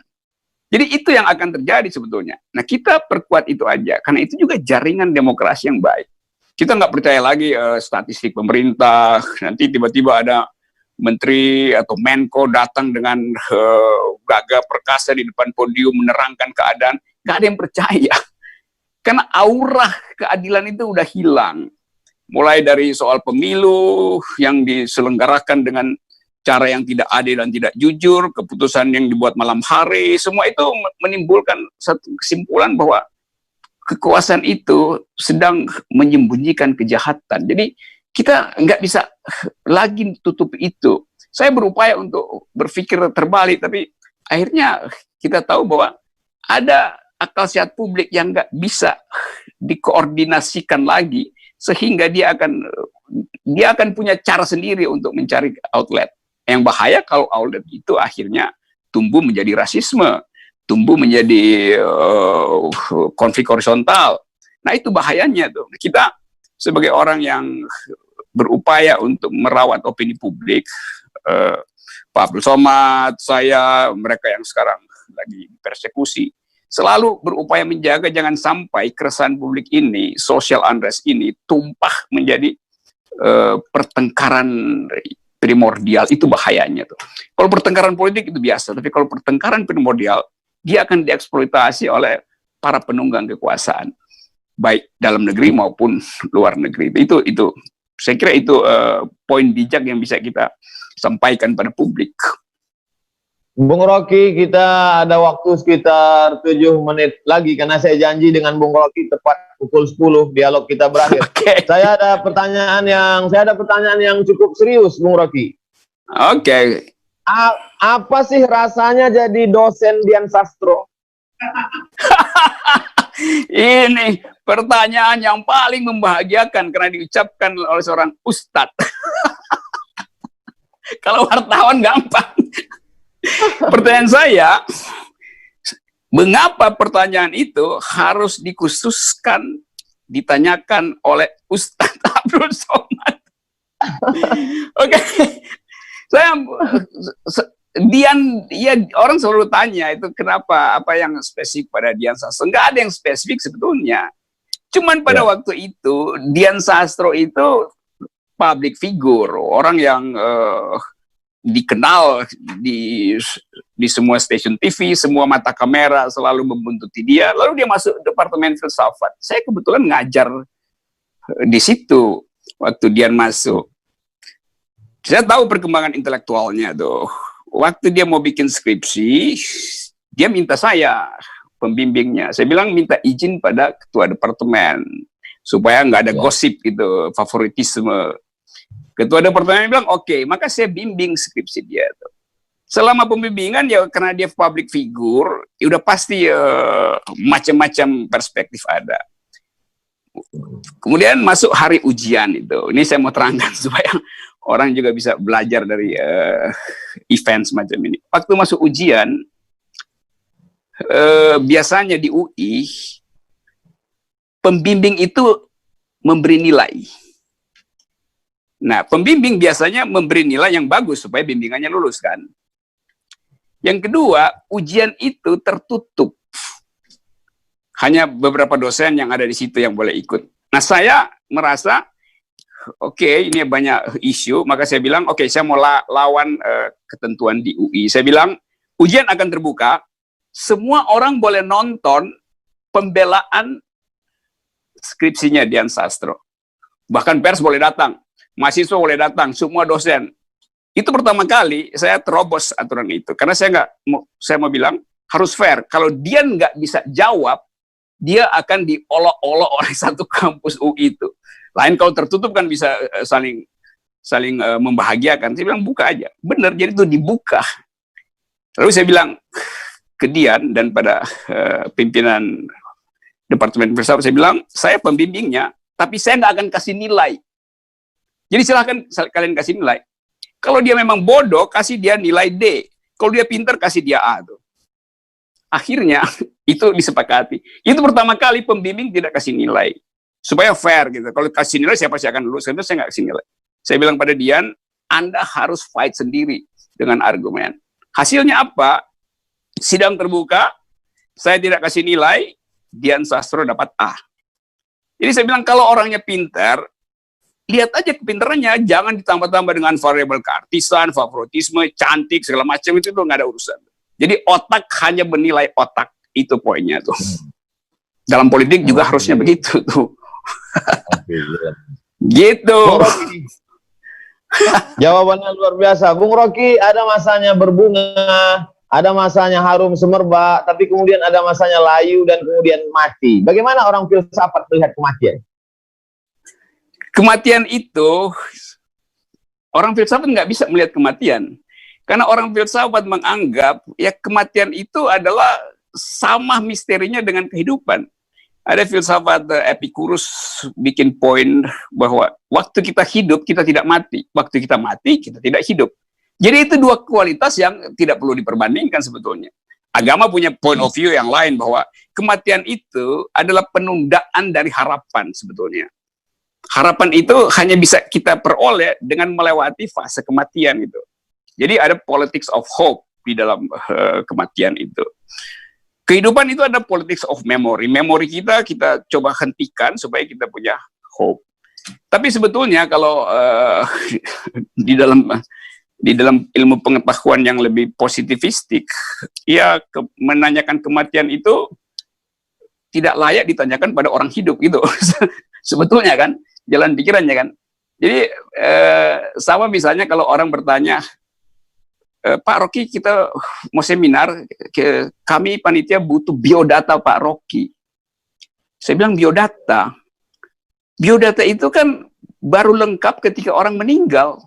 Jadi itu yang akan terjadi sebetulnya. Nah kita perkuat itu aja. Karena itu juga jaringan demokrasi yang baik. Kita nggak percaya lagi statistik pemerintah, nanti tiba-tiba ada menteri atau menko datang dengan gagah perkasa di depan podium menerangkan keadaan, nggak ada yang percaya. Karena aura keadilan itu udah hilang. Mulai dari soal pemilu yang diselenggarakan dengan cara yang tidak adil dan tidak jujur, keputusan yang dibuat malam hari, semua itu menimbulkan satu kesimpulan bahwa kekuasaan itu sedang menyembunyikan kejahatan. Jadi kita nggak bisa lagi tutup itu. Saya berupaya untuk berpikir terbalik, tapi akhirnya kita tahu bahwa ada akal sehat publik yang nggak bisa dikoordinasikan lagi, sehingga dia akan punya cara sendiri untuk mencari outlet. Yang bahaya kalau outlet itu akhirnya tumbuh menjadi rasisme, tumbuh menjadi konflik horizontal. Nah itu bahayanya tuh. Kita sebagai orang yang berupaya untuk merawat opini publik, Pak Abdul Somad, saya, mereka yang sekarang lagi persekusi, selalu berupaya menjaga jangan sampai keresahan publik ini, social unrest ini tumpah menjadi pertengkaran primordial. Itu bahayanya tuh. Kalau pertengkaran politik itu biasa, tapi kalau pertengkaran primordial, dia akan dieksploitasi oleh para penunggang kekuasaan, baik dalam negeri maupun luar negeri. Itu saya kira itu poin bijak yang bisa kita sampaikan pada publik. Bung Rocky, kita ada waktu sekitar 7 menit lagi karena saya janji dengan Bung Rocky tepat pukul 10 dialog kita berakhir. Okay. Saya ada pertanyaan yang cukup serius, Bung Rocky. Oke. Apa sih rasanya jadi dosen Dian Sastro? Ini pertanyaan yang paling membahagiakan karena diucapkan oleh seorang ustadz. Kalau wartawan gampang. Pertanyaan saya, mengapa pertanyaan itu harus dikhususkan ditanyakan oleh Ustadz Abdul Somad? Oke, Dian, ya orang selalu tanya itu kenapa, apa yang spesifik pada Dian Sastro? Enggak ada yang spesifik sebetulnya. Cuman pada waktu itu Dian Sastro itu public figure, orang yang dikenal di semua stasiun TV, semua mata kamera selalu membuntuti dia. Lalu dia masuk departemen filsafat. Saya kebetulan ngajar di situ waktu dia masuk. Saya tahu perkembangan intelektualnya tuh. Waktu dia mau bikin skripsi, dia minta saya pembimbingnya. Saya bilang minta izin pada ketua departemen supaya nggak ada gosip gitu, favoritisme. Ketua departemen bilang, oke, maka saya bimbing skripsi dia. Tuh. Selama pembimbingan, ya karena dia public figure, ya udah pasti macam-macam perspektif ada. Kemudian masuk hari ujian itu. Ini saya mau terangkan supaya orang juga bisa belajar dari event semacam ini. Waktu masuk ujian, biasanya di UI, pembimbing itu memberi nilai. Nah, pembimbing biasanya memberi nilai yang bagus supaya bimbingannya lulus kan. Yang kedua, ujian itu tertutup. Hanya beberapa dosen yang ada di situ yang boleh ikut. Nah, saya merasa, oke, ini banyak isu, maka saya bilang, oke, saya mau lawan ketentuan di UI. Saya bilang, ujian akan terbuka, semua orang boleh nonton pembelaan skripsinya Dian Sastro. Bahkan pers boleh datang. Mahasiswa boleh datang, semua dosen. Itu pertama kali saya terobos aturan itu. Karena saya mau bilang, harus fair. Kalau dia nggak bisa jawab, dia akan diolok-olok oleh satu kampus UI itu. Lain kalau tertutup kan bisa saling membahagiakan. Saya bilang, buka aja. Benar, jadi itu dibuka. Lalu saya bilang ke Dian dan pada pimpinan Departemen Filsafat, saya bilang, saya pembimbingnya, tapi saya nggak akan kasih nilai. Jadi silahkan kalian kasih nilai. Kalau dia memang bodoh, kasih dia nilai D. Kalau dia pintar, kasih dia A. Tuh. Akhirnya, itu disepakati. Itu pertama kali pembimbing tidak kasih nilai. Supaya fair gitu. Kalau kasih nilai, siapa sih akan lulus. Itu saya nggak kasih nilai. Saya bilang pada Dian, Anda harus fight sendiri dengan argumen. Hasilnya apa? Sidang terbuka, saya tidak kasih nilai, Dian Sastro dapat A. Jadi saya bilang, kalau orangnya pintar, lihat aja kepintarannya, jangan ditambah-tambah dengan variabel keartisan, favoritisme, cantik, segala macam, itu nggak ada urusan. Jadi otak hanya bernilai otak, itu poinnya tuh. Dalam politik juga harusnya begitu tuh. Gitu. Jawabannya luar biasa. Bung Rocky, ada masanya berbunga, ada masanya harum semerbak, tapi kemudian ada masanya layu dan kemudian mati. Bagaimana orang filsafat melihat kematian? Kematian itu, orang filsafat nggak bisa melihat kematian. Karena orang filsafat menganggap, ya kematian itu adalah sama misterinya dengan kehidupan. Ada filsafat Epicurus bikin poin bahwa waktu kita hidup, kita tidak mati. Waktu kita mati, kita tidak hidup. Jadi itu dua kualitas yang tidak perlu diperbandingkan sebetulnya. Agama punya point of view yang lain bahwa kematian itu adalah penundaan dari harapan sebetulnya. Harapan itu hanya bisa kita peroleh dengan melewati fase kematian itu. Jadi ada politics of hope di dalam kematian itu. Kehidupan itu ada politics of memory. Memori kita coba hentikan supaya kita punya hope. Tapi sebetulnya kalau di dalam ilmu pengetahuan yang lebih positivistik, ya menanyakan kematian itu tidak layak ditanyakan pada orang hidup gitu. Sebetulnya kan, jalan pikirannya kan. Jadi sama misalnya kalau orang bertanya, Pak Rocky, kita mau seminar, kami panitia butuh biodata Pak Rocky. Saya bilang biodata. Biodata itu kan baru lengkap ketika orang meninggal.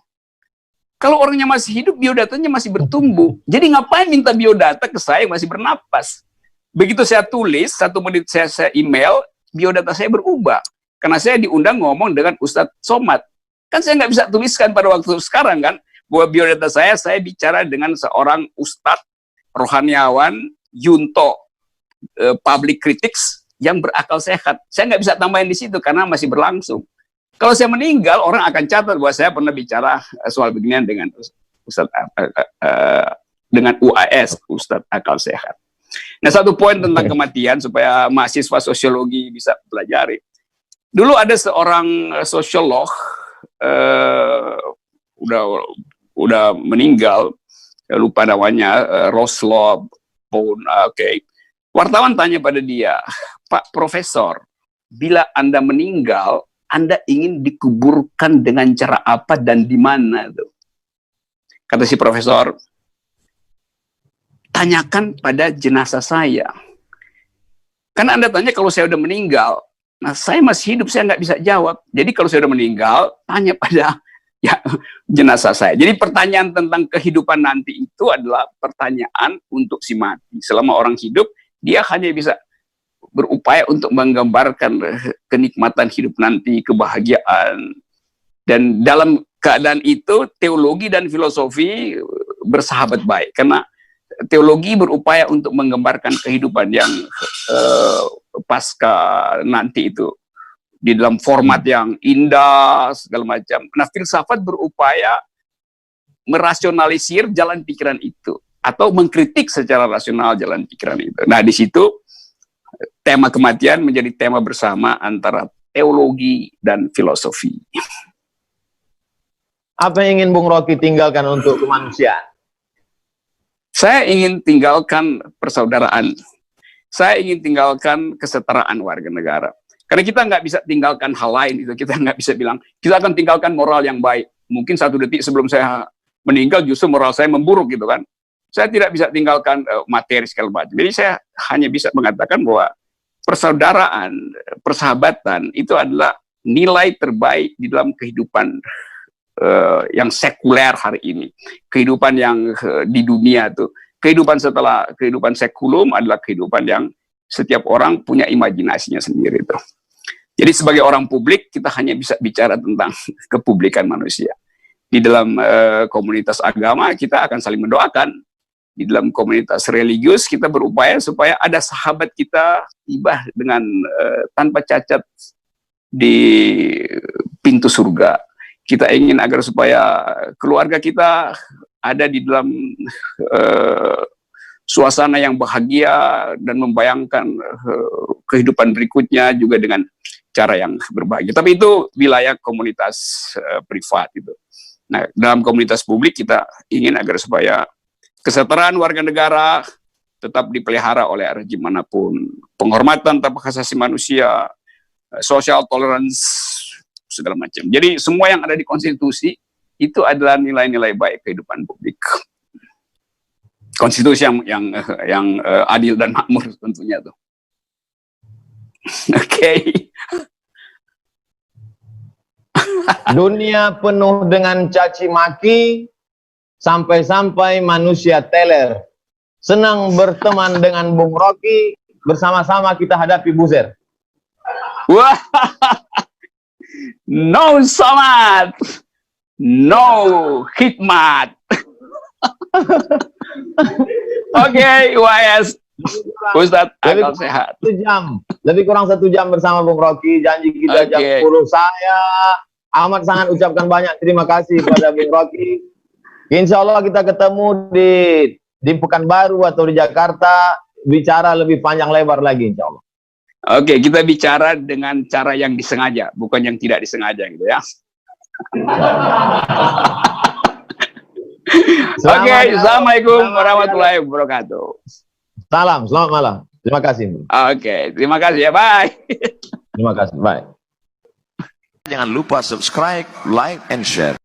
Kalau orangnya masih hidup, biodatanya masih bertumbuh. Jadi ngapain minta biodata ke saya yang masih bernapas? Begitu saya tulis, 1 menit saya email, biodata saya berubah. Karena saya diundang ngomong dengan Ustadz Somad. Kan saya nggak bisa tuliskan pada waktu sekarang kan, bahwa biodata saya bicara dengan seorang Ustadz rohaniawan, Yunto, public critics, yang berakal sehat. Saya nggak bisa tambahin di situ karena masih berlangsung. Kalau saya meninggal, orang akan catat bahwa saya pernah bicara soal beginian dengan Ustadz dengan UAS, Ustadz akal sehat. Nah, satu poin tentang kematian supaya mahasiswa sosiologi bisa pelajari. Dulu ada seorang sosiolog udah meninggal, lupa namanya, Roslow Pound. Oke. Wartawan tanya pada dia, Pak Profesor, bila Anda meninggal, Anda ingin dikuburkan dengan cara apa dan di mana? Kata si profesor, tanyakan pada jenazah saya. Karena Anda tanya kalau saya udah meninggal, nah saya masih hidup, saya nggak bisa jawab. Jadi kalau saya udah meninggal, tanya pada jenazah saya. Jadi pertanyaan tentang kehidupan nanti itu adalah pertanyaan untuk si mati. Selama orang hidup, dia hanya bisa berupaya untuk menggambarkan kenikmatan hidup nanti, kebahagiaan. Dan dalam keadaan itu, teologi dan filosofi bersahabat baik. Karena teologi berupaya untuk menggambarkan kehidupan yang pasca nanti itu. Di dalam format yang indah, segala macam. Nah, filsafat berupaya merasionalisir jalan pikiran itu. Atau mengkritik secara rasional jalan pikiran itu. Nah, di situ tema kematian menjadi tema bersama antara teologi dan filosofi. Apa yang ingin Bung Rocky tinggalkan untuk kemanusiaan? Saya ingin tinggalkan persaudaraan. Saya ingin tinggalkan kesetaraan warga negara. Karena kita nggak bisa tinggalkan hal lain itu. Kita nggak bisa bilang, kita akan tinggalkan moral yang baik. Mungkin 1 detik sebelum saya meninggal justru moral saya memburuk gitu kan. Saya tidak bisa tinggalkan materi segala macam. Jadi saya hanya bisa mengatakan bahwa persaudaraan, persahabatan itu adalah nilai terbaik di dalam kehidupan yang sekuler hari ini. Kehidupan yang di dunia tuh. Kehidupan setelah kehidupan sekulum adalah kehidupan yang setiap orang punya imajinasinya sendiri tuh. Jadi sebagai orang publik kita hanya bisa bicara tentang kepublikan manusia. Di dalam komunitas agama kita akan saling mendoakan. Di dalam komunitas religius kita berupaya supaya ada sahabat kita tiba dengan tanpa cacat di pintu surga. Kita ingin agar supaya keluarga kita ada di dalam suasana yang bahagia dan membayangkan kehidupan berikutnya juga dengan cara yang berbahagia. Tapi itu wilayah komunitas privat itu. Nah, dalam komunitas publik kita ingin agar supaya kesetaraan warga negara tetap dipelihara oleh rejim manapun. Penghormatan tanpa hak asasi manusia, social tolerance, segala macam. Jadi semua yang ada di konstitusi itu adalah nilai-nilai baik kehidupan publik. Konstitusi yang adil dan makmur tentunya tuh. Oke. Dunia penuh dengan caci maki, sampai-sampai manusia teler. Senang berteman dengan Bung Rocky, bersama-sama kita hadapi Buzer. Wah, no Somad, no hikmat. Oke, UAS, Ustadz akal sehat. 1 jam, lebih kurang 1 jam bersama Bung Rocky. Janji kita jam 10. Saya amat sangat ucapkan banyak terima kasih kepada Bung Rocky. Insya Allah kita ketemu di Pekanbaru atau di Jakarta. bicara lebih panjang lebar lagi, insya Allah. Oke, kita bicara dengan cara yang disengaja, bukan yang tidak disengaja gitu ya. Oke, assalamualaikum warahmatullahi wabarakatuh. Salam, selamat malam. Terima kasih. Oke, terima kasih ya, bye. Terima kasih, bye. Jangan lupa subscribe, like, and share.